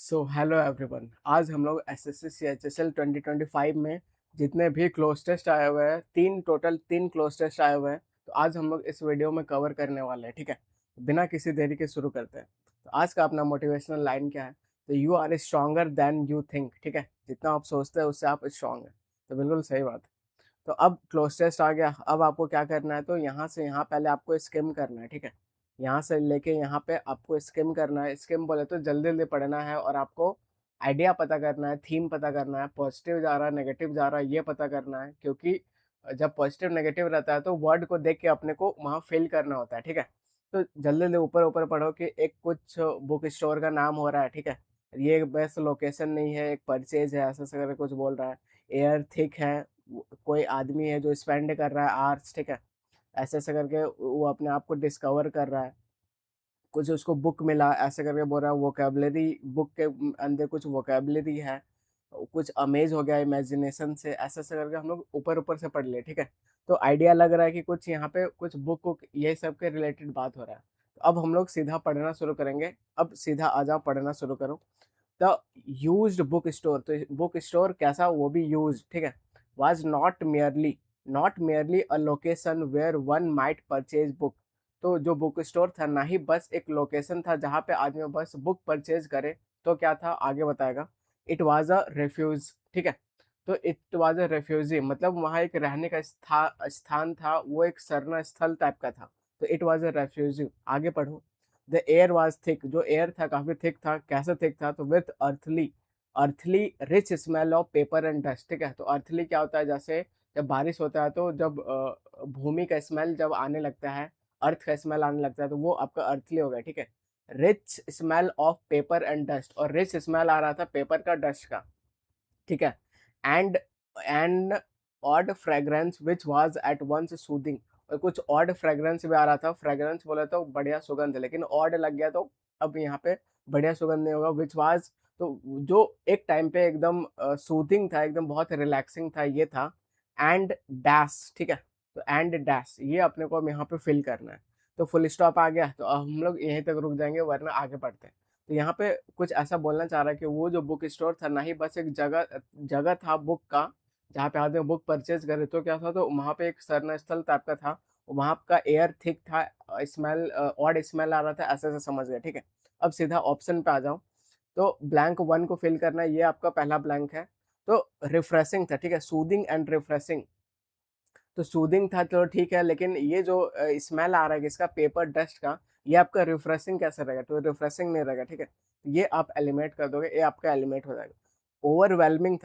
So hello everyone. आज हम लोग एसएससी सीएचएसएल 2025 में जितने भी क्लोज टेस्ट आए हुए हैं, तीन क्लोज टेस्ट आए हुए हैं, तो आज हम लोग इस वीडियो में कवर करने वाले हैं। ठीक है, तो बिना किसी देरी के शुरू करते हैं। तो आज का अपना मोटिवेशनल लाइन क्या है? तो you are stronger than you think. ठीक है, जितना आप सोचते हैं उससे आप स्ट्रांग हैं। तो बिल्कुल सही बात है। तो अब क्लोज टेस्ट आ गया। अब आपको क्या करना है, तो यहाँ से यहाँ पहले आपको स्किम करना है। ठीक है, यहाँ से लेके यहाँ पे आपको स्किम करना है। स्किम बोले तो जल्दी जल्दी पढ़ना है और आपको आइडिया पता करना है, थीम पता करना है, पॉजिटिव जा रहा है नेगेटिव जा रहा है ये पता करना है। क्योंकि जब पॉजिटिव नेगेटिव रहता है तो वर्ड को देख के अपने को वहाँ फिल करना होता है। ठीक है, तो जल्दी जल्दी ऊपर ऊपर पढ़ो कि एक कुछ बुक स्टोर का नाम हो रहा है। ठीक है, ये बेस्ट लोकेशन नहीं है, एक परचेज है, ऐसा ऐसा करके कुछ बोल रहा है। एयर थिक है, कोई आदमी है जो स्पेंड कर रहा है आर्ट्स। ठीक है, ऐसे ऐसे करके वो अपने आप को डिस्कवर कर रहा है। कुछ उसको बुक मिला ऐसे करके बोल रहा है, वोकेबलरी बुक के अंदर कुछ वोकेबलरी है। कुछ अमेज हो गया इमेजिनेशन से, ऐसे ऐसे करके हम लोग ऊपर ऊपर से पढ़ लिए। ठीक है, तो आइडिया लग रहा है कि कुछ यहाँ पे कुछ बुक ये सब के रिलेटेड बात हो रहा है। तो अब हम लोग सीधा पढ़ना शुरू करेंगे। अब सीधा आ जाओ, पढ़ना शुरू करो। द यूज्ड बुक स्टोर, तो बुक स्टोर कैसा, वो भी यूज्ड। ठीक है, was not merely a location where one might purchase book. तो जो बुक स्टोर था ना ही बस एक लोकेशन था जहाँ पे आदमी बस बुक परचेज करे। तो क्या था आगे बताएगा। It was a refuge. ठीक है, तो इट वाज अ रेफ्यूजी मतलब वहाँ एक रहने का स्थान था, वो एक शरण स्थल टाइप का था। तो इट वाज अ रेफ्यूजी। आगे पढ़ो। द एयर वाज थिक, जो एयर था काफी थिक था। कैसे थिक था, तो with earthly earthly rich smell of paper and dust. ठीक है, तो अर्थली क्या होता है, जैसे जब बारिश होता है तो जब भूमि का स्मेल जब आने लगता है, अर्थ का स्मेल आने लगता है, तो वो आपका अर्थली हो गया। ठीक है, rich smell of paper and dust, और रिच स्मेल आ रहा था पेपर का डस्ट का। ठीक है, and and odd fragrance which was at once soothing, और कुछ ऑड फ्रेग्रेंस भी आ रहा था। फ्रेग्रेंस बोले तो बढ़िया सुगंध, लेकिन ऑड लग गया तो अब यहाँ पे बढ़िया सुगंध नहीं होगा। विच वाज, तो जो एक टाइम पे एकदम सूदिंग था, एकदम बहुत रिलैक्सिंग था, ये था। And dash. ठीक है, तो एंड डैश ये अपने को अब यहाँ पे फिल करना है। तो फुल स्टॉप आ गया, तो अब हम लोग यहीं तक रुक जाएंगे वरना आगे बढ़ते हैं। तो यहाँ पे कुछ ऐसा बोलना चाह रहा है कि वो जो बुक स्टोर था ना ही बस एक जगह जगह था बुक का, जहाँ पे आदमी बुक परचेज करे। तो क्या था, तो वहाँ पे एक शरण स्थल टाइप का था। वहाँ का एयर थिक था, स्मेल ऑड स्मेल आ रहा था, ऐसे ऐसे समझ गए। ठीक है, अब सीधा ऑप्शन पे आ जाओ। तो ब्लैंक वन को फिल करना है, ये आपका पहला ब्लैंक है। तो रिफ्रेशिंग था। ठीक है, सूदिंग एंड रिफ्रेशिंग। तो सूदिंग था तो ठीक है, लेकिन ये जो स्मेल आ रहा है इसका पेपर डस्ट का, ये आपका रिफ्रेशिंग कैसे रहेगा, तो रिफ्रेशिंग नहीं रहेगा। ठीक है, तो ये आप एलिमिनेट कर दोगे, ये आपका एलिमिनेट हो जाएगा। ओवरवेलमिंग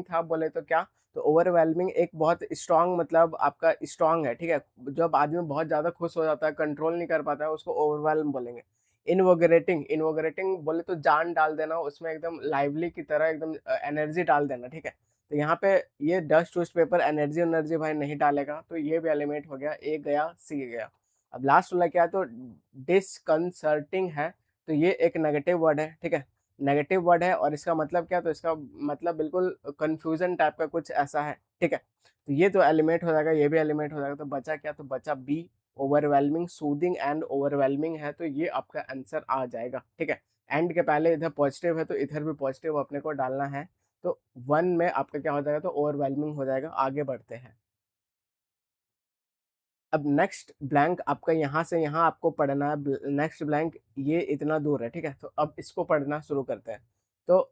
था बोले तो क्या, तो ओवरवेलमिंग एक बहुत स्ट्रांग मतलब आपका स्ट्रांग है। ठीक है, जब आदमी बहुत ज़्यादा खुश हो जाता है, कंट्रोल नहीं कर पाता है, उसको ओवरवेलम बोलेंगे। इनवोगरेटिंग बोले तो जान डाल देना उसमें, एकदम लाइवली की तरह एकदम एनर्जी डाल देना। ठीक है, तो यहाँ पे ये डस्ट वस्ट पेपर एनर्जी एनर्जी भाई नहीं डालेगा, तो ये भी एलिमिनेट हो गया। ए गया, सी गया। अब लास्ट वाला क्या है, तो डिसकंसर्टिंग है। तो ये एक नेगेटिव वर्ड है। ठीक है, नेगेटिव वर्ड है और इसका मतलब क्या, तो इसका मतलब बिल्कुल कंफ्यूजन टाइप का कुछ ऐसा है। ठीक है, तो ये तो एलिमिनेट हो जाएगा, ये भी एलिमिनेट हो जाएगा। तो बचा क्या, तो बचा be, overwhelming. Soothing and overwhelming है, तो ये आपका आंसर आ जाएगा। ठीक है, एंड के पहले इधर पॉजिटिव है तो इधर भी पॉजिटिव अपने को डालना है। तो वन में आपका क्या हो जाएगा, तो ओवरवेलमिंग हो जाएगा। आगे बढ़ते हैं। अब नेक्स्ट ब्लैंक आपका यहाँ से यहाँ आपको पढ़ना है। नेक्स्ट ब्लैंक ये इतना दूर है। ठीक है, तो अब इसको पढ़ना शुरू करते हैं। तो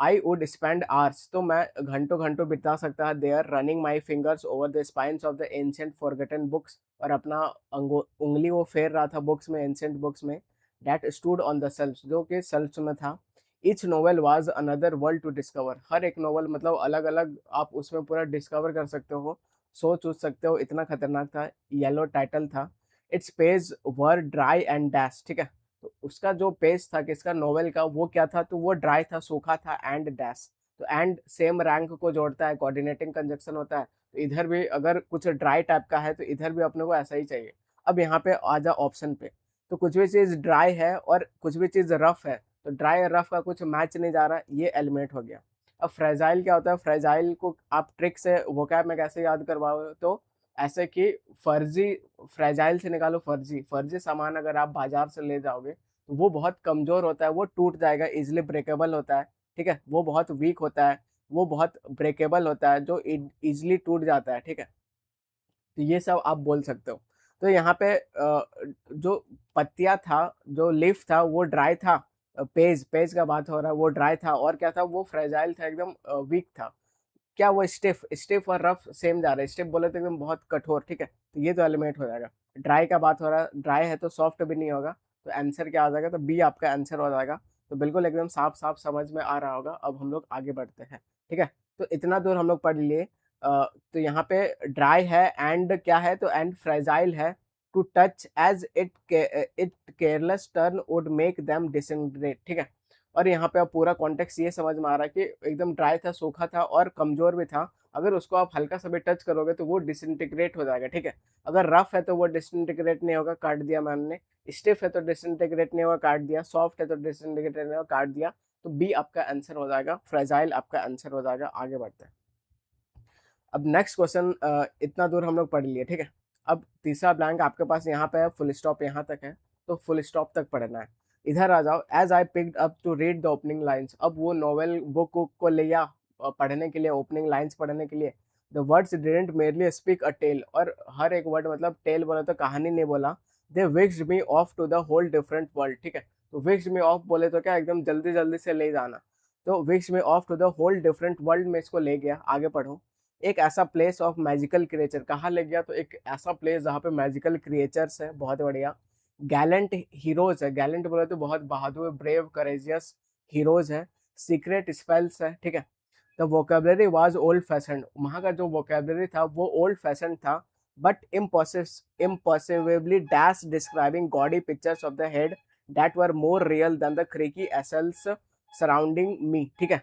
आई वुड स्पेंड आवर्स, तो मैं घंटों घंटों बिता सकता है there running my fingers over the spines of the ancient forgotten books, और अपना उंगली वो फेर रहा था बुक्स में, एंशियंट बुक्स में। That stood on the shelves, जो कि सेल्फ्स में था। Each novel was another world to discover, हर एक नोवेल मतलब अलग अलग आप उसमें पूरा डिस्कवर कर सकते हो, सोच सोच सकते हो, इतना खतरनाक था। येलो टाइटल था। It's page were dry and dash. ठीक है, तो उसका जो पेज था किसका, नोवेल का, वो क्या था, तो वो ड्राई था, सूखा था, एंड डैश। तो एंड सेम रैंक को जोड़ता है, कोऑर्डिनेटिंग कंजक्शन होता है। तो इधर भी अगर कुछ ड्राई टाइप का है तो इधर भी अपने को ऐसा ही चाहिए। अब यहाँ पे आ जा ऑप्शन पे। तो कुछ भी चीज़ ड्राई है और कुछ भी चीज़ रफ है, तो ड्राई और रफ का कुछ मैच नहीं जा रहा, ये एलिमिनेट हो गया। अब फ्रेजाइल क्या होता है, फ्रेजाइल को आप ट्रिक से वोकैब में कैसे याद करवाओ, तो ऐसे कि फर्जी, फ्रेजाइल से निकालो फर्जी। फर्जी सामान अगर आप बाजार से ले जाओगे तो वो बहुत कमज़ोर होता है, वो टूट जाएगा, ईज़िली ब्रेकेबल होता है, ठीक है? वो बहुत वीक होता है, वो बहुत ब्रेकेबल होता है, जो ईज़िली टूट जाता है, ठीक है? तो ये सब आप बोल सकते हो। तो यहाँ पे जो पत्तियाँ था, जो लीफ था वो ड्राई था, पेज पेज का बात हो रहा है, वो ड्राई था और क्या था वो फ्रेजाइल था, एकदम वीक था। क्या वो स्टिफ स्टिफ और रफ सेम जा रहा है, स्टिफ बोले तो एकदम बहुत कठोर, ठीक है? तो ये तो एलिमिनेट हो जाएगा। ड्राई का बात हो रहा है, ड्राई है तो सॉफ्ट भी नहीं होगा, तो आंसर क्या आ जाएगा? तो बी आपका आंसर हो जाएगा। तो बिल्कुल एकदम साफ-साफ समझ में आ रहा होगा। अब हम लोग आगे बढ़ते हैं, ठीक है? तो इतना दूर हम लोग पढ़ लिए। तो यहाँ पे ड्राई है एंड क्या है? तो एंड फ्रेजाइल है। To touch as it careless turn would make them disintegrate, ठीक है? और यहाँ पे अब पूरा कॉन्टेक्स्ट ये समझ में आ रहा है कि एकदम ड्राई था, सूखा था और कमज़ोर भी था। अगर उसको आप हल्का-सा भी टच करोगे तो वो डिसइंटीग्रेट हो जाएगा, ठीक है? अगर रफ़ है तो वो डिसइंटीग्रेट नहीं होगा, काट दिया मैंने। स्टिफ़ है तो डिसइंटीग्रेट नहीं होगा, काट दिया। सॉफ्ट है तो डिसइंटीग्रेट नहीं होगा, काट दिया। तो बी आपका आंसर हो जाएगा, फ्रेजाइल आपका आंसर हो जाएगा। आगे बढ़ते हैं। अब नेक्स्ट क्वेश्चन, इतना दूर हम लोग पढ़ लिए, ठीक है? अब तीसरा ब्लैंक आपके पास यहाँ पे है, फुल स्टॉप यहाँ तक है, तो फुल स्टॉप तक पढ़ना है। इधर आ जाओ, as I picked up to read the opening lines. अब वो नॉवेल बुक को लिया पढ़ने के लिए, ओपनिंग लाइन्स पढ़ने के लिए। The words didn't merely speak a tale, और हर एक वर्ड मतलब टेल बोला तो कहानी नहीं बोला। दे विक्स्ड me off to the whole different world, ठीक है? तो विक्स्ड मी ऑफ बोले तो क्या एकदम जल्दी-जल्दी से ले जाना। तो विक्स्ड me off to the whole different world में इसको ले गया। आगे पढ़ो। एक ऐसा प्लेस ऑफ मैजिकल क्रिएचर, कहाँ ले गया? तो एक ऐसा प्लेस जहाँ पे मैजिकल क्रिएचर्स है, बहुत बढ़िया। गैलेंट हीरोज है, गैलेंट बोले तो बहुत बहादुर, ब्रेव, करेजियस हीरोज है। सीक्रेट स्पेल्स है, ठीक है? The vocabulary was old fashioned, वहाँ का जो वोकेबलरी था वो ओल्ड फैशन था। But impossibly dash describing gaudy pictures of the head that were more real than the creaky aisles surrounding me, ठीक है?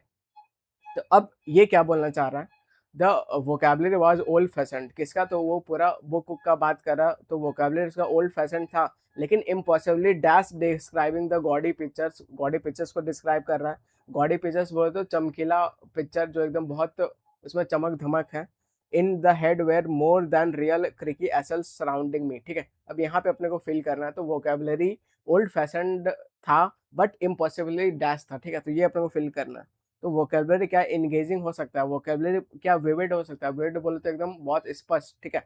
तो अब ये क्या बोलना चाह रहा है? The vocabulary was old fashioned, किसका? तो वो पूरा बुक का बात कर रहा, तो वोकेबलरी उसका ओल्ड फैशन्ड था, लेकिन impossibly dash describing the gaudy pictures को डिस्क्राइब कर रहा है। गॉडी पिक्चर्स बोले तो चमकीला पिक्चर, जो एकदम बहुत उसमें चमक धमक है। In the head were more than real creaky aisles surrounding me, ठीक है? अब यहाँ पे अपने को फिल करना है, तो वोकेबलरी ओल्ड फैशन्ड था बट इम्पॉसिबली डैश था, ठीक है? तो ये अपने को फिल करना है। तो वोकेबलरी क्या एंगेजिंग हो सकता है, वोकेबलरी क्या विविड हो सकता है, विविड बोले तो एकदम बहुत स्पष्ट, ठीक है?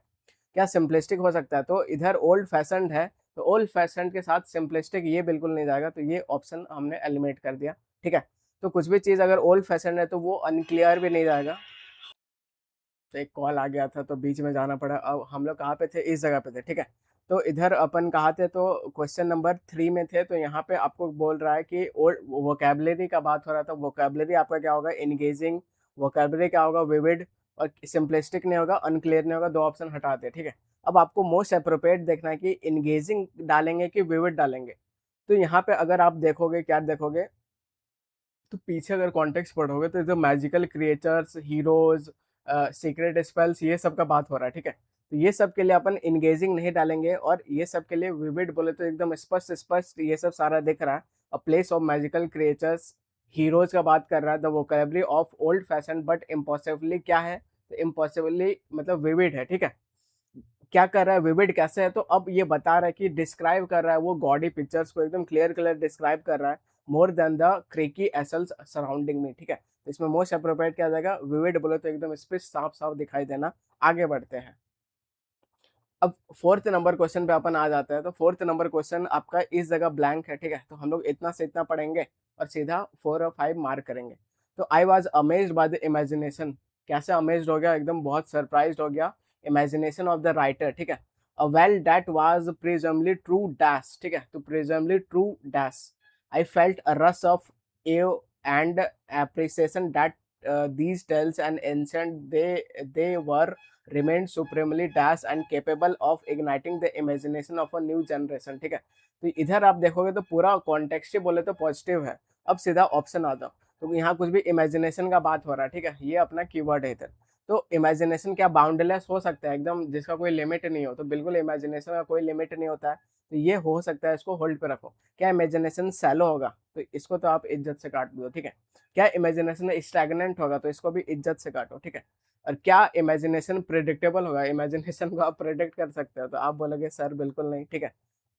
क्या सिंपलिस्टिक हो सकता है? तो इधर ओल्ड फैशन्ड है, तो ओल्ड फैशन्ड के साथ सिंपलिस्टिक ये बिल्कुल नहीं जाएगा, तो ये ऑप्शन हमने एलिमिनेट कर दिया, ठीक है? तो कुछ भी चीज़ अगर ओल्ड फैशन्ड है तो वो अनक्लियर भी नहीं जाएगा। तो एक कॉल आ गया था तो बीच में जाना पड़ा। अब हम लोग कहाँ पे थे? इस जगह पे थे, ठीक है? तो इधर अपन कहाँ थे? तो क्वेश्चन नंबर 3 में थे। तो यहाँ पे आपको बोल रहा है कि ओल्ड वोकैब्युलरी का बात हो रहा था। वोकैब्युलरी आपका क्या होगा? एंगेजिंग। वोकैब्युलरी क्या होगा? विविड। और सिंपलिस्टिक नहीं होगा, अनक्लियर नहीं होगा, 2 ऑप्शन हटा दिए, ठीक है? अब आपको मोस्ट एप्रोप्रिएट देखना है कि एंगेजिंग डालेंगे कि विविड डालेंगे। तो यहाँ पे अगर आप देखोगे, क्या देखोगे? तो पीछे अगर कॉन्टेक्स्ट पढ़ोगे तो जो magical creatures, heroes, secret spells, ये सब का बात हो रहा है, ठीक है? तो ये सब के लिए अपन इंगेजिंग नहीं डालेंगे, और ये सब के लिए विविड बोले तो एकदम स्पष्ट स्पष्ट ये सब सारा दिख रहा है। A place of magical creatures, heroes का बात कर रहा है। The vocabulary of old fashion but impossibly क्या है? तो इम्पॉसिबली मतलब विविड है, ठीक है? क्या कर रहा है? विविड कैसे है? तो अब ये बता रहा है कि डिस्क्राइब कर रहा है वो गॉडी पिक्चर्स को, एकदम क्लियर क्लियर डिस्क्राइब कर रहा है, मोर देन द क्रेकी एसल्स सराउंडिंग में, ठीक है? तो इसमें मोस्ट अप्रोप्रिएट क्या आ जाएगा? विविड बोले तो एकदम स्पष्ट साफ साफ दिखाई देना। आगे बढ़ते हैं। अब फोर्थ नंबर क्वेश्चन पे अपन आ जाते हैं। तो फोर्थ नंबर क्वेश्चन आपका इस जगह ब्लैंक है, ठीक है? तो हम लोग इतना से इतना पढ़ेंगे और सीधा 4 और 5 मार्क करेंगे। तो I was amazed by the imagination, कैसे अमेज्ड हो गया? एकदम बहुत सरप्राइज्ड हो गया। इमेजिनेशन ऑफ द राइटर, ठीक है? A well that was presumably true dash, ठीक है? तो presumably true dash. I felt a rush of awe and appreciation that these tales and ancient they were remained supremely dash and capable of igniting the imagination of a new generation, ठीक है? तो इधर आप देखोगे तो पूरा context ही बोले तो पॉजिटिव है। अब सीधा ऑप्शन आता हूँ, तो यहाँ कुछ भी इमेजिनेशन का बात हो रहा है, ठीक है? ये अपना कीवर्ड है इधर। तो इमेजिनेशन क्या बाउंडलेस हो सकता है एकदम, जिसका कोई लिमिट नहीं हो? तो बिल्कुल इमेजिनेशन का कोई लिमिट नहीं होता है, तो ये हो सकता है, इसको होल्ड पे रखो। क्या इमेजिनेशन सैलो होगा? तो इसको तो आप इज्जत से काट दो, ठीक है? क्या इमेजिनेशन स्टैग्नेंट होगा? तो इसको भी इज्जत से काटो, ठीक है? और क्या इमेजिनेशन प्रेडिक्टेबल होगा? इमेजिनेशन को आप प्रेडिक्ट कर सकते हो? तो आप बोलोगे सर बिल्कुल नहीं, ठीक है?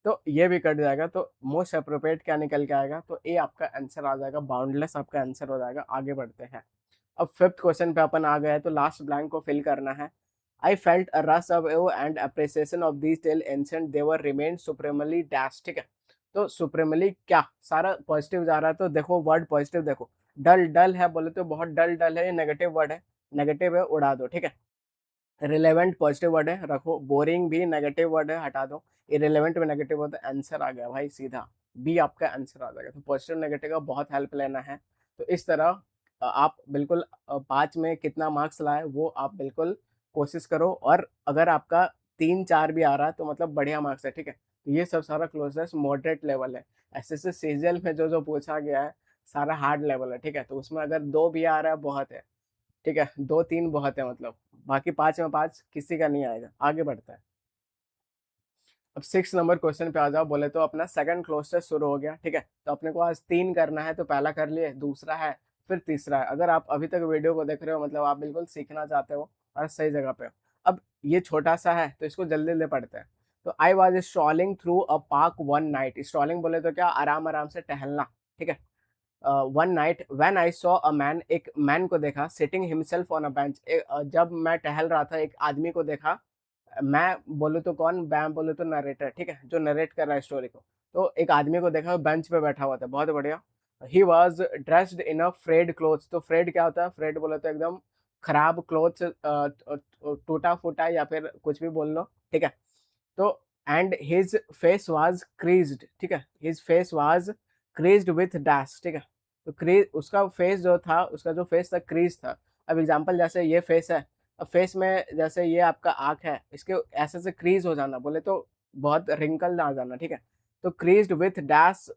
तो ये भी कट जाएगा, तो मोस्ट अप्रोप्रिएट क्या निकल के आएगा, तो ए आपका आंसर आ जाएगा, बाउंडलेस आपका आंसर हो जाएगा। आगे बढ़ते हैं। अब फिफ्थ क्वेश्चन पे अपन आ गए, तो लास्ट ब्लैंक को फिल करना है। I felt a rush of awe and appreciation of these tale ancient they were remain supremely dash, ठीक है। तो सुप्रीमली क्या, सारा पॉजिटिव जा रहा है, तो देखो वर्ड पॉजिटिव देखो। डल, डल है बोले तो बहुत डल डल है, ये नेगेटिव वर्ड है, नेगेटिव है उड़ा दो, ठीक है। रिलेवेंट पॉजिटिव वर्ड है रखो, बोरिंग भी नेगेटिव वर्ड है हटा दो, इरेलेवेंट भी नेगेटिव वर्ड है, आंसर आ गया भाई सीधा, बी आपका आंसर आ जाएगा। तो पॉजिटिव नेगेटिव का बहुत हेल्प लेना है। तो इस तरह आप बिल्कुल 5 में कितना मार्क्स लाए वो आप बिल्कुल कोशिश करो, और अगर आपका 3-4 भी आ रहा है तो मतलब बढ़िया मार्क्स है, ठीक है। तो ये सब सारा क्लोजेस्ट मॉडरेट लेवल है। एसएससी सीजीएल में जो जो पूछा गया है सारा हार्ड लेवल है, ठीक है। तो उसमें अगर 2 भी आ रहा है बहुत है, ठीक है, 2-3 बहुत है मतलब, बाकी 5 में 5 किसी का नहीं आएगा। आगे बढ़ता है। अब 6 नंबर क्वेश्चन पे आ जाओ, बोले तो अपना सेकंड क्लोज टेस्ट शुरू हो गया, ठीक है। तो अपने को आज 3 करना है, तो पहला कर लिए, दूसरा है, फिर तीसरा है। अगर आप अभी तक वीडियो को देख रहे हो मतलब आप बिल्कुल सीखना चाहते हो और सही जगह पे हो। अब ये छोटा सा है तो इसको जल्दी जल्दी पढ़ते हैं। तो I was strolling through a park one night, strolling बोले तो क्या, आराम आराम से टहलना, ठीक है। One night when I saw a man, एक मैन को देखा, sitting himself on a bench, जब मैं टहल रहा था एक आदमी को देखा। मैं बोलूँ तो कौन, मैं बोलूँ तो नरेटर, ठीक है, जो नरेट कर रहा है स्टोरी को। तो एक आदमी को देखा बेंच पे बैठा हुआ था, बहुत बढ़िया। He was dressed in a frayed clothes, तो फ्रेड क्या होता है, फ्रेड बोले तो एकदम खराब क्लोथ्स, टूटा फूटा या फिर कुछ भी बोल लो, ठीक है। तो and his face was creased, ठीक है, his face was creased with dash, ठीक है। तो क्रीज, उसका फेस जो था, उसका जो फेस था क्रीज था। अब एग्जांपल जैसे ये फेस है, अब फेस में जैसे ये आपका आँख है, इसके ऐसे से क्रीज हो जाना, बोले तो बहुत रिंकल ना आ जाना, ठीक है। तो क्रीज्ड विथ डैश,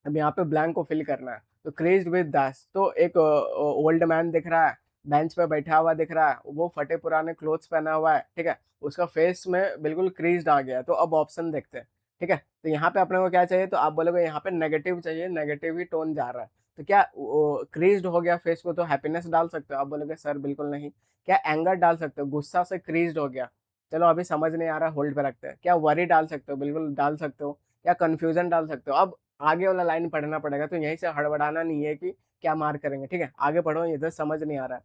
अब यहाँ पे ब्लैंक को फिल करना है। तो क्रेज्ड विद डस्ट, तो एक ओल्ड मैन दिख रहा है, बेंच पे बैठा हुआ दिख रहा है, वो फटे पुराने क्लोथ्स पहना हुआ है, ठीक है। उसका फेस में बिल्कुल क्रीज्ड आ गया है। तो अब ऑप्शन देखते हैं, ठीक है। तो यहाँ पे अपने को क्या चाहिए, तो आप बोलोगे यहाँ पे नेगेटिव चाहिए, नेगेटिव ही टोन जा रहा है। तो क्या क्रीज्ड हो गया फेस को, तो हैप्पीनेस डाल सकते हो, आप बोलोगे सर बिल्कुल नहीं। क्या एंगर डाल सकते हो, गुस्सा से क्रीज्ड हो गया, चलो अभी समझ नहीं आ रहा, होल्ड पे रखते हैं। क्या वरी डाल सकते हो, बिल्कुल डाल सकते हो। क्या कंफ्यूजन डाल सकते हो। अब आगे वाला लाइन पढ़ना पड़ेगा, तो यहीं से हड़बड़ाना नहीं है कि क्या मार्क करेंगे, ठीक है। आगे पढ़ो, इधर समझ नहीं आ रहा है।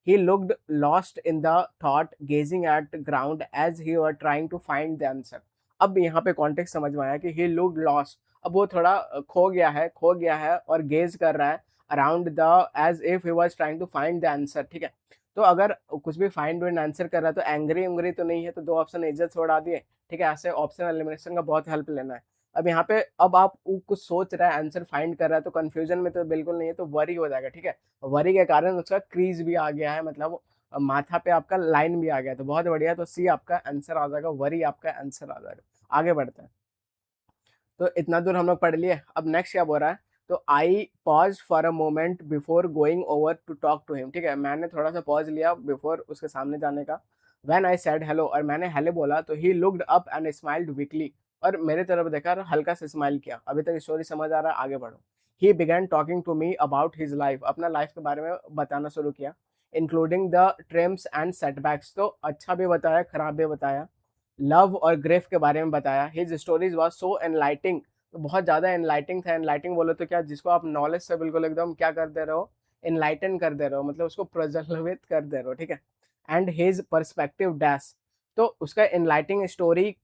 He looked lost in the thought gazing at ground as he were trying to find the answer. अब यहाँ पे कॉन्टेक्स्ट समझ में आया कि ही लुक्ड लॉस्ट, अब वो थोड़ा खो गया है और गेज कर रहा है around the, as if he was trying to find the answer, ठीक है। तो अगर कुछ भी फाइंड एंड आंसर कर रहा है तो एंग्री उंग्री तो नहीं है, तो 2 ऑप्शन इज्जत छोड़ा दिए, ठीक है। ऐसे ऑप्शन एलिमिनेशन का बहुत हेल्प लेना है। अब यहाँ पे अब आप कुछ सोच रहा है, आंसर फाइंड कर रहा है, तो कंफ्यूजन में तो बिल्कुल नहीं है, तो वरी हो जाएगा, ठीक है। वरी के कारण उसका क्रीज भी आ गया है, मतलब माथा पे आपका लाइन भी आ गया, तो बहुत बढ़िया। तो सी आपका आंसर आ जाएगा, वरी आपका आंसर आ जाएगा। आगे बढ़ते हैं। तो इतना दूर हम लोग पढ़ लिए। अब नेक्स्ट क्या बोल रहा है, तो I pause for a moment before going over to talk to him, ठीक है। मैंने थोड़ा सा पॉज लिया बिफोर उसके सामने जाने का। व्हेन आई सेड हेलो, और मैंने हेलो बोला, तो he looked up and smiled weekly, और मेरे तरफ देखा और हल्का से स्माइल किया। अभी तक स्टोरी समझ आ रहा है, आगे बढ़ो। He began talking to me about his life, अपना लाइफ के बारे में बताना शुरू किया, including the triumphs and setbacks, तो अच्छा भी बताया खराब भी बताया। लव और ग्रेफ के बारे में बताया। His stories was so enlightening, तो बहुत ज़्यादा एनलाइटिंग था। एनलाइटिंग बोले तो क्या, जिसको आप नॉलेज से बिल्कुल एकदम क्या कर दे रहे हो, एनलाइटन कर दे रहे हो, मतलब उसको प्रज्वलित कर दे रहे हो, ठीक है। एंड हिज पर्सपेक्टिव डैश, तो उसका एनलाइटिंग स्टोरी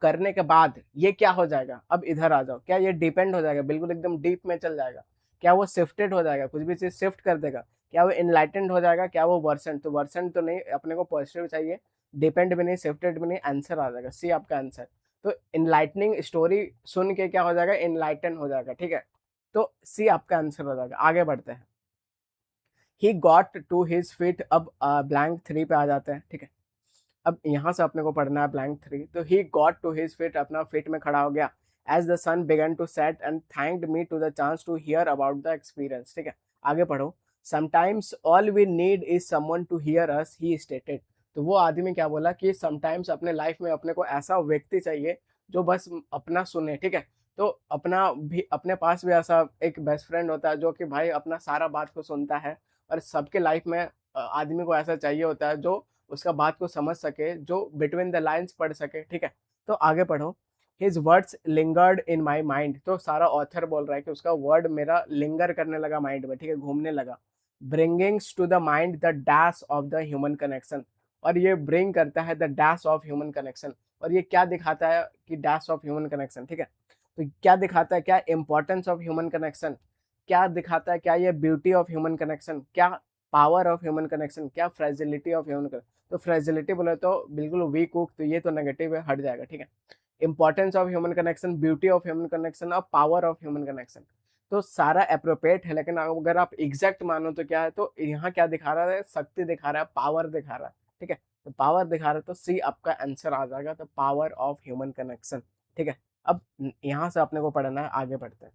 करने के बाद ये क्या हो जाएगा, अब इधर आ जाओ, क्या ये डिपेंड हो जाएगा, बिल्कुल एकदम डीप में चल जाएगा। क्या वो शिफ्टेड हो जाएगा, कुछ भी चीज़ शिफ्ट कर देगा। क्या वो इनलाइटेंड हो जाएगा, क्या वो वर्सन, तो वर्सन तो नहीं, अपने को पॉजिटिव चाहिए। डिपेंड भी नहीं, शिफ्टेड भी नहीं, आंसर आ जाएगा सी आपका आंसर। तो इनलाइटनिंग स्टोरी सुन के क्या हो जाएगा, इनलाइटन हो जाएगा, ठीक है। तो सी आपका आंसर हो जाएगा। आगे बढ़ते हैं। He got to his feet, अब ब्लैंक 3 पे आ जाते हैं, ठीक है। अब यहाँ से अपने को पढ़ना है ब्लैंक 3। तो he got to his feet, अपना फीट में खड़ा हो गया। As the sun began to set and thanked me to the chance to hear about the experience, ठीक है। आगे पढ़ो। Sometimes all we need is someone to hear us, he stated. तो वो आदमी क्या बोला कि समटाइम्स अपने लाइफ में अपने को ऐसा व्यक्ति चाहिए जो बस अपना सुने, ठीक है। तो अपना भी, अपने पास भी ऐसा एक बेस्ट फ्रेंड होता है जो कि भाई अपना सारा बात को सुनता है। और सबके लाइफ में आदमी को ऐसा चाहिए होता है जो उसका बात को समझ सके, जो बिटवीन द लाइन्स पढ़ सके, ठीक है। तो आगे पढ़ो। His words lingered in my mind, तो सारा ऑथर बोल रहा है कि उसका वर्ड मेरा लिंगर करने लगा माइंड में, ठीक है, घूमने लगा। Bringings to the mind the dash of the human connection, और ये ब्रिंग करता है the dash of human connection, और ये क्या दिखाता है कि डैश ऑफ ह्यूमन कनेक्शन, ठीक है। तो क्या दिखाता है, क्या इंपॉर्टेंस ऑफ ह्यूमन कनेक्शन, क्या दिखाता है, क्या ये ब्यूटी ऑफ ह्यूमन कनेक्शन, क्या पावर ऑफ ह्यूमन कनेक्शन, क्या फ्रेजिलिटी ऑफ ह्यूमन कनेक्शन। तो फ्रेजिलिटी बोले तो बिल्कुल वीक हुक, तो ये तो नेगेटिव है, हट जाएगा, ठीक है। Importance of human connection, beauty of human connection और पावर ऑफ ह्यूमन कनेक्शन, तो सारा अप्रोप्रिएट है। लेकिन अगर आप एग्जैक्ट मानो तो क्या है, तो यहाँ क्या दिखा रहा है, शक्ति दिखा रहा है, पावर दिखा रहा है, ठीक है। तो पावर दिखा रहा है, तो सी आपका आंसर आ जाएगा, तो पावर ऑफ ह्यूमन कनेक्शन, ठीक है। अब यहाँ से अपने को पढ़ना है, आगे बढ़ते हैं।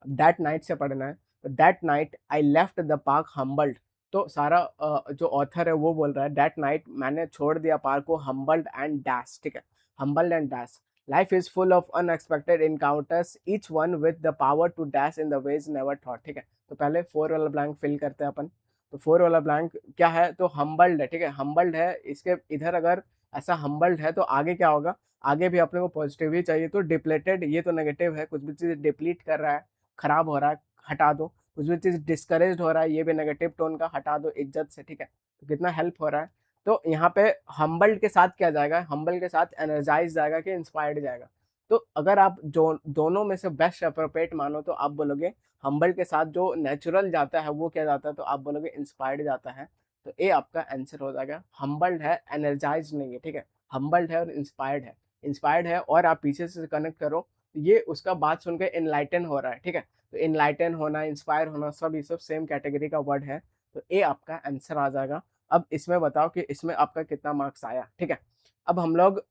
दैट नाइट से पढ़ना है, तो that night I left the park humbled, तो सारा जो ऑथर है वो बोल रहा है दैट नाइट मैंने छोड़ दिया पार्क को हम्बल्ड एंड डैश, ठीक है, humbled and dash. Life is full of unexpected encounters each one with the power to dash in the ways never thought, ठीक है। तो पहले फोर वाला ब्लैंक फिल करते हैं अपन। तो फोर वाला ब्लैंक क्या है, तो हम्बल्ड है, ठीक है, हम्बल्ड है, इसके इधर अगर ऐसा हम्बल्ड है तो आगे क्या होगा, आगे भी अपने को पॉजिटिव ही चाहिए, तो डिप्लेटेड ये तो नेगेटिव है, कुछ भी चीज़ डिप्लीट कर रहा है, खराब हो रहा है, हटा दो। कुछ भी चीज़ डिस्करेज हो रहा है, ये भी नेगेटिव टोन का, हटा दो इज्जत से, ठीक है। तो कितना हेल्प हो रहा है। तो यहाँ पे हम्बल्ड के साथ क्या जाएगा, हम्बल के साथ एनर्जाइज जाएगा कि इंस्पायर्ड जाएगा। तो अगर आप जो दोनों में से बेस्ट अप्रोप्रिएट मानो तो आप बोलोगे हम्बल के साथ जो नेचुरल जाता है वो क्या जाता है, तो आप बोलोगे इंस्पायर्ड जाता है। तो ए आपका आंसर हो जाएगा। हम्बल्ड है, एनर्जाइज नहीं है, ठीक है। हम्बल्ड है और इंस्पायर्ड है, इंस्पायर्ड है और आप पीछे से कनेक्ट करो, ये उसका बात सुन के इनलाइटन हो रहा है, ठीक है। तो इनलाइटन होना, इंस्पायर होना, सब ये सब सेम कैटेगरी का वर्ड है। तो ए आपका आंसर आ जाएगा। अब इसमें बताओ कि इसमें आपका कितना मार्क्स आया, ठीक है। अब हम लोग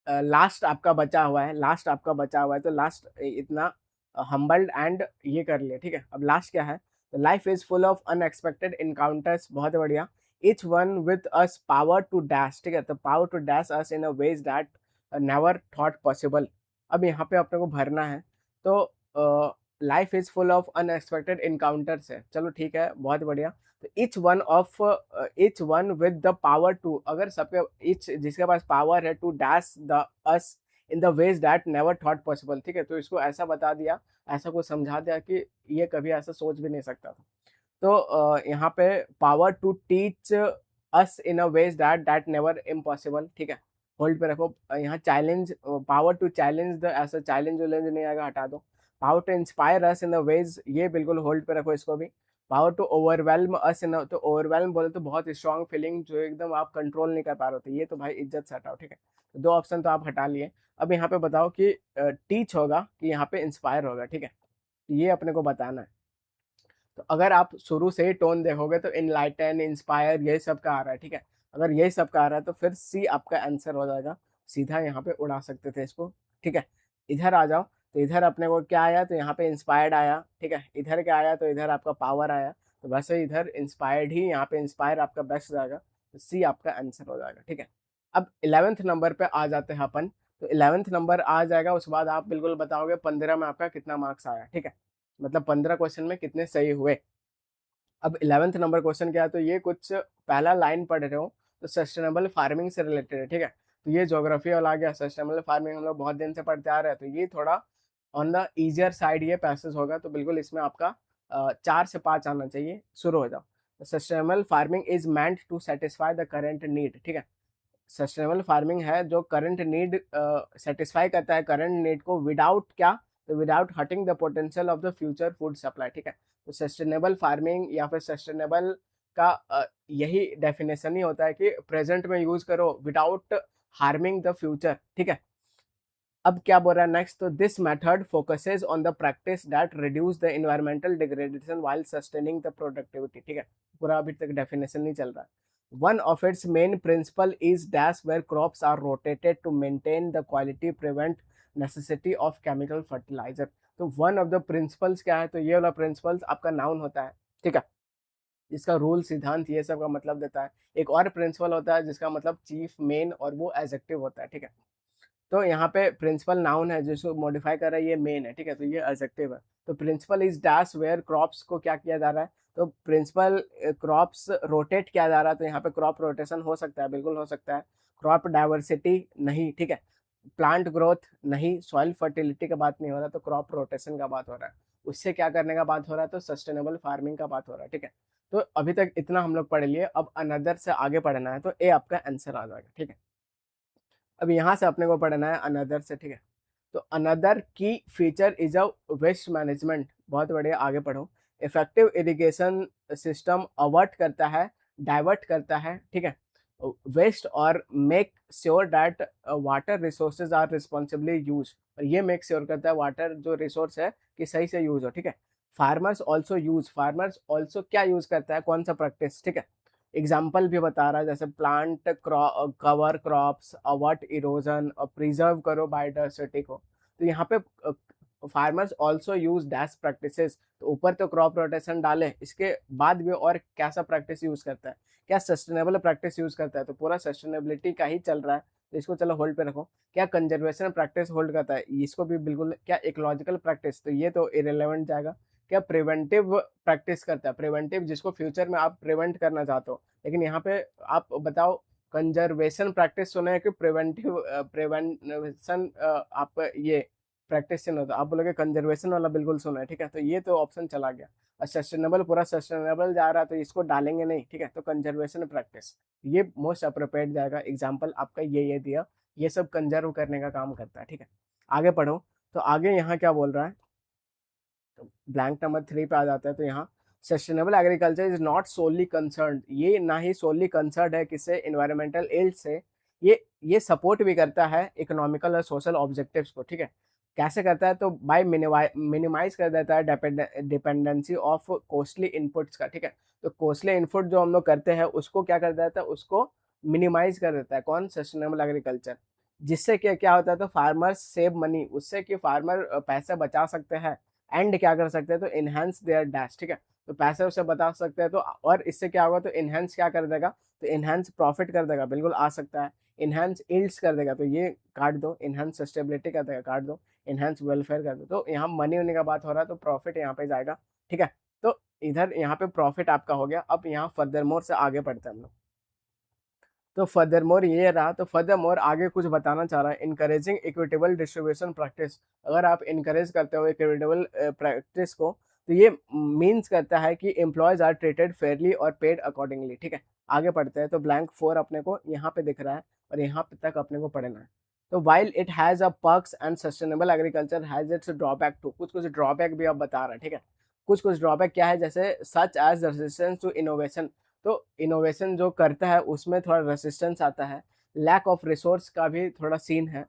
लास्ट आपका बचा हुआ है, लास्ट आपका बचा हुआ है, तो लास्ट इतना हम्बल्ड एंड ये कर लिया, ठीक है। अब लास्ट क्या है, तो life is full of unexpected encounters, बहुत बढ़िया। Each one with us power to dash, ठीक है, तो power to dash us in a ways that never thought possible. अब यहाँ पे अपने को भरना है, तो life is full of unexpected encounters है, चलो ठीक है, बहुत बढ़िया। तो each one with the power to, अगर सबके ईच जिसके पास पावर है to dash the us in the veg that never thought possible, ठीक है। तो इसको ऐसा बता दिया, ऐसा कुछ समझा दिया कि ये कभी ऐसा सोच भी नहीं सकता था। तो यहाँ पे power to teach us in a ways that that never impossible, ठीक है। होल्ड पे रखो। यहाँ challenge, power to challenge the, ऐसा चैलेंज वैलेंज नहीं आएगा, हटा दो। Power to inspire us in the ways, ये बिल्कुल होल्ड पे रखो इसको भी। Power to overwhelm us in, तो ओवरवेलम बोले तो बहुत स्ट्रॉन्ग फीलिंग जो एकदम आप कंट्रोल नहीं कर पा रहे थे, ये तो भाई इज्जत से हटाओ, ठीक है। तो दो ऑप्शन तो आप हटा लिए। अब यहाँ पे बताओ कि टीच होगा कि यहाँ पे इंस्पायर होगा, ठीक है। ये अपने को बताना है। तो अगर आप शुरू से ही टोन देखोगे तो इनलाइटन, इंस्पायर, यही सब का आ रहा है, ठीक है। अगर यही सब का आ रहा है तो फिर सी आपका आंसर हो जाएगा। सीधा यहाँ पे उड़ा सकते थे इसको, ठीक है। इधर आ जाओ, तो इधर अपने को क्या आया, तो यहाँ पे इंस्पायर्ड आया, ठीक है। इधर क्या आया, तो इधर आपका पावर आया। तो वैसे इधर इंस्पायर्ड ही, यहाँ पे इंस्पायर आपका बेस्ट जाएगा, तो सी आपका आंसर हो जाएगा, ठीक है। अब 11th नंबर पे आ जाते हैं अपन। तो 11th नंबर आ जाएगा, उसके बाद आप बिल्कुल बताओगे 15 में आपका कितना मार्क्स आया, ठीक है। मतलब 15 क्वेश्चन में कितने सही हुए। अब 11th नंबर क्वेश्चन क्या है, तो ये कुछ पहला लाइन पढ़ रहे हो, तो सस्टेनेबल फार्मिंग से रिलेटेड है, ठीक है। तो ये ज्योग्राफी वाला आ गया, सस्टेनेबल फार्मिंग हम लोग बहुत दिन से पढ़ते आ रहे हैं, तो ये थोड़ा ऑन द ईजियर साइड ये पैसेज होगा, तो बिल्कुल इसमें आपका 4 से 5 आना चाहिए। शुरू हो जाओ। Sustainable farming is meant to satisfy the current need, ठीक है। सस्टेनेबल फार्मिंग है जो करंट नीड सेटिस्फाई करता है, करंट नीड को, विदाउट क्या, तो without hurting the potential of the future food supply, ठीक है। तो सस्टेनेबल फार्मिंग या फिर सस्टेनेबल का यही डेफिनेशन ही होता है कि प्रेजेंट में यूज करो विदाउट हार्मिंग द फ्यूचर, ठीक है। अब क्या बोल रहा है नेक्स्ट, तो this method focuses on the practice that reduce the environmental degradation while sustaining the productivity, ठीक है। पूरा अभी तक डेफिनेशन नहीं चल रहा है। One of its main principle is dash where crops are rotated to maintain the quality, prevent necessity of chemical fertilizer. तो वन ऑफ द प्रिंसिपल्स क्या है, तो ये वाला प्रिंसिपल्स आपका नाउन होता है, ठीक है। जिसका रूल, सिद्धांत, ये सब का मतलब देता है। एक और प्रिंसिपल होता है जिसका मतलब चीफ, मेन, और वो एडजेक्टिव होता है, ठीक है। तो यहाँ पे प्रिंसिपल नाउन है, जिसको मॉडिफाई कर रहा है ये मेन है, ठीक है। तो ये एडजेक्टिव है। तो principle is dash where crops को क्या किया जा रहा है, तो प्रिंसिपल क्रॉप्स रोटेट किया जा रहा है, तो यहाँ पे क्रॉप रोटेशन हो सकता है, बिल्कुल हो सकता है। क्रॉप डाइवर्सिटी नहीं, ठीक है। प्लांट ग्रोथ नहीं, सॉइल फर्टिलिटी का बात नहीं हो रहा, तो क्रॉप रोटेशन का बात हो रहा है। उससे क्या करने का बात हो रहा है, तो सस्टेनेबल फार्मिंग का बात हो रहा है, ठीक है। तो अभी तक इतना हम लोग पढ़ लिए, अब अनदर से आगे पढ़ना है, तो ए आपका आंसर आ जाएगा, ठीक है। अब यहाँ से अपने को पढ़ना है अनदर से, ठीक है। तो another key feature is a waste management, बहुत बढ़िया, आगे पढ़ो। इफेक्टिव इरिगेशन सिस्टम अवर्ट करता है, डाइवर्ट करता है, ठीक है, वेस्ट, और make sure that water resources are responsibly use, और ये मेक श्योर करता है वाटर जो रिसोर्स है कि सही से यूज हो, ठीक है। फार्मर्स ऑल्सो क्या यूज करता है, कौन सा प्रैक्टिस, ठीक है। एग्जाम्पल भी बता रहा है, जैसे plant cover crops, avoid erosion, और प्रिजर्व करो बायोडाइवर्सिटी को। तो यहाँ पे farmers also use dash practices, तो ऊपर तो क्रॉप रोटेशन डाले, इसके बाद भी और कैसा प्रैक्टिस यूज करता है, क्या सस्टेनेबल प्रैक्टिस यूज करता है, तो पूरा सस्टेनेबिलिटी का ही चल रहा है, तो इसको चलो होल्ड पे रखो। क्या कंजर्वेशन प्रैक्टिस होल्ड करता है, इसको भी बिल्कुल। क्या इकोलॉजिकल प्रैक्टिस, तो ये तो इरेलीवेंट जाएगा। क्या प्रिवेंटिव प्रैक्टिस करता है, प्रिवेंटिव जिसको फ्यूचर में आप प्रिवेंट करना चाहते हो, लेकिन यहाँ पे आप बताओ कंजर्वेशन प्रैक्टिस सुना है कि प्रिवेंटिव प्रिवेंशन आप ये प्रैक्टिस से होता, आप बोलोगे कंजर्वेशन वाला बिल्कुल सुना है, ठीक है, तो ये तो ऑप्शन चला गया। और सस्टेनेबल, पूरा सस्टेनेबल जा रहा है, तो इसको डालेंगे नहीं, ठीक है, तो कंजर्वेशन प्रैक्टिस ये मोस्ट अप्रोप्रिएट जाएगा। एग्जाम्पल आपका ये दिया, ये सब कंजर्व करने का काम करता है, ठीक है। आगे पढ़ो, तो आगे यहाँ क्या बोल रहा है, ब्लैंक नंबर 3 पे आ जाता है, तो यहाँ sustainable agriculture is not solely concern, ये ना ही सोनली कंसर्न है किससे, इन्वायरमेंटल एल्ड से, ये सपोर्ट भी करता है इकोनॉमिकल और सोशल ऑब्जेक्टिव्स को, ठीक है। कैसे करता है, तो बाय मिनिमाइज कर देता है डिपेंडेंसी ऑफ कॉस्टली इनपुट्स का, ठीक है। तो कॉस्टली इनपुट जो हम लोग करते हैं उसको क्या कर देता है, उसको मिनिमाइज कर देता है, कौन, सस्टेनेबल एग्रीकल्चर। जिससे क्या क्या होता है, तो फार्मर्स सेव मनी, उससे कि फार्मर पैसे बचा सकते हैं, एंड क्या कर सकते हैं, तो इनहेंस देयर डैश, ठीक है। तो पैसे उसे बता सकते हैं, तो और इससे क्या होगा, तो इनहेंस क्या कर देगा, तो इनहेंस प्रॉफिट कर देगा, बिल्कुल आ सकता है। इनहेंस इल्ड्स कर देगा, तो ये काट दो, इनहेंस सस्टेबिलिटी कर देगा, काट दो, इनहेंस वेलफेयर कर दो। तो यहाँ मनी होने का बात हो रहा है, तो प्रॉफिट यहाँ पे जाएगा, ठीक है। तो इधर यहाँ पे प्रॉफिट आपका हो गया। अब यहाँ फर्दर मोर से आगे बढ़ते हैं हम लोग। तो फर्दर मोर ये रहा, तो फर्दर मोर आगे कुछ बताना चाह रहा है, इनकरेजिंग इक्विटेबल डिस्ट्रीब्यूशन प्रैक्टिस। अगर आप इनकरेज करते हो इक्विटेबल प्रैक्टिस को, तो ये मीन्स करता है कि एम्प्लॉयज आर ट्रीटेड फेयरली और पेड अकॉर्डिंगली, ठीक है। आगे पढ़ते हैं, तो ब्लैंक 4 अपने को यहाँ पे दिख रहा है, और यहाँ पे तक अपने को पढ़ना है। तो while it has a perks and sustainable agriculture has its drawback too, कुछ कुछ ड्रॉबैक भी अब बता रहा है, ठीक है। कुछ कुछ ड्रॉबैक क्या है, जैसे such as resistance to innovation, तो इनोवेशन जो करता है उसमें थोड़ा रेसिस्टेंस आता है। लैक ऑफ रिसोर्स का भी थोड़ा सीन है।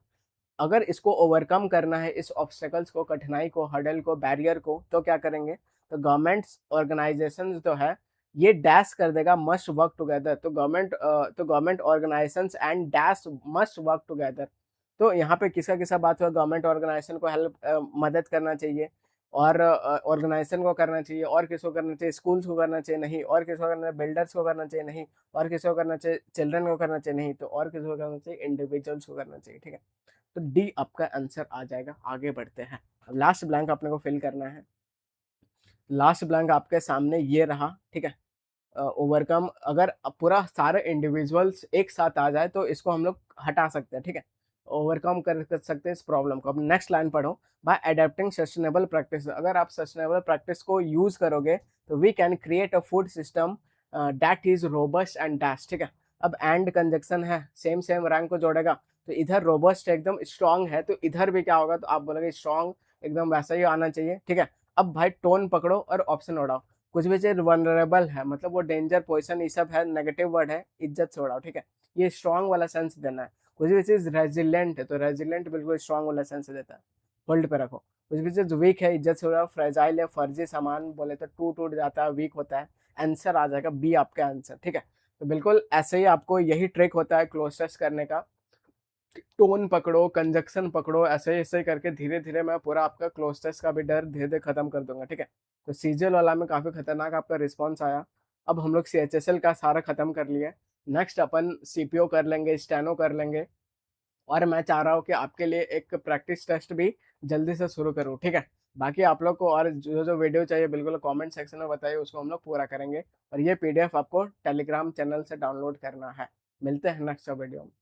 अगर इसको ओवरकम करना है, इस ऑब्स्टेकल्स को, कठिनाई को, हडल को, बैरियर को, तो क्या करेंगे, तो गवर्नमेंट्स ऑर्गेनाइजेशन जो है ये डैश कर देगा मस्ट वर्क टुगेदर, तो government organisations and dash must work together. तो यहाँ पे किसका किसका बात हुआ, गवर्नमेंट ऑर्गेनाइजेशन को हेल्प मदद करना चाहिए, और ऑर्गेनाइजेशन को करना चाहिए, और किसको करना चाहिए, स्कूल्स को करना चाहिए नहीं, और किसको करना चाहिए, बिल्डर्स को करना चाहिए नहीं, और किसको करना चाहिए, चिल्ड्रन को करना चाहिए नहीं, तो और किसको करना चाहिए, इंडिविजुअल्स को करना चाहिए, ठीक है। तो डी आपका आंसर आ जाएगा। आगे बढ़ते हैं, अब लास्ट ब्लैंक अपने को फिल करना है। लास्ट ब्लैंक आपके सामने ये रहा, ठीक है। ओवरकम, अगर पूरा सारे इंडिविजुअल्स एक साथ आ जाए तो इसको हम लोग हटा सकते हैं, ठीक है, ओवरकम कर सकते हैं इस प्रॉब्लम को। अब नेक्स्ट लाइन पढ़ो, बाय अडेप्टिंग सस्टेनेबल प्रैक्टिस, अगर आप सस्टेनेबल प्रैक्टिस को यूज करोगे तो we can create a food system that is robust and dash, ठीक है। अब एंड कंजक्शन है, सेम सेम रैंक को जोड़ेगा, तो इधर रोबस्ट एकदम स्ट्रांग है, तो इधर भी क्या होगा, तो आप बोलोगे स्ट्रांग एकदम वैसा ही आना चाहिए, ठीक है। अब भाई टोन पकड़ो और ऑप्शन उड़ाओ। कुछ भी चीज वनरेबल है, मतलब वो डेंजर पोजिशन, ये सब है, नेगेटिव वर्ड है, इज्जत से उड़ाओ, ठीक है। ये स्ट्रांग वाला सेंस देना है। कुछ भी चीज रेजिलेंट है, तो रेजिलेंट बिल्कुल स्ट्रांग वाला सेंस देता है, होल्ड पे रखो। कुछ भी चीज वीक है, इज्जत से उड़ाओ। फ्रेजाइल है, फर्जी सामान बोले तो टूट टूट जाता है, वीक होता है। आंसर आ जाएगा बी आपका आंसर, ठीक है। तो बिल्कुल ऐसे ही आपको यही ट्रिक होता है क्लोज टेस्ट करने का। टोन पकड़ो, कंजक्शन पकड़ो, ऐसे ऐसे करके धीरे धीरे मैं पूरा आपका क्लोज टेस्ट का भी डर धीरे धीरे खत्म कर दूंगा, ठीक है। तो सीजीएल वाला में काफी खतरनाक आपका रिस्पॉन्स आया। अब हम लोग सीएचएसएल का सारा खत्म कर लिए। नेक्स्ट अपन सीपीओ कर लेंगे, स्टेनो कर लेंगे, और मैं चाह रहा हूँ कि आपके लिए एक प्रैक्टिस टेस्ट भी जल्दी से शुरू करूँ, ठीक है। बाकी आप लोग को और जो जो वीडियो चाहिए बिल्कुल कमेंट सेक्शन में बताइए, उसको हम लोग पूरा करेंगे। और ये पीडीएफ आपको टेलीग्राम चैनल से डाउनलोड करना है। मिलते हैं नेक्स्ट वीडियो में।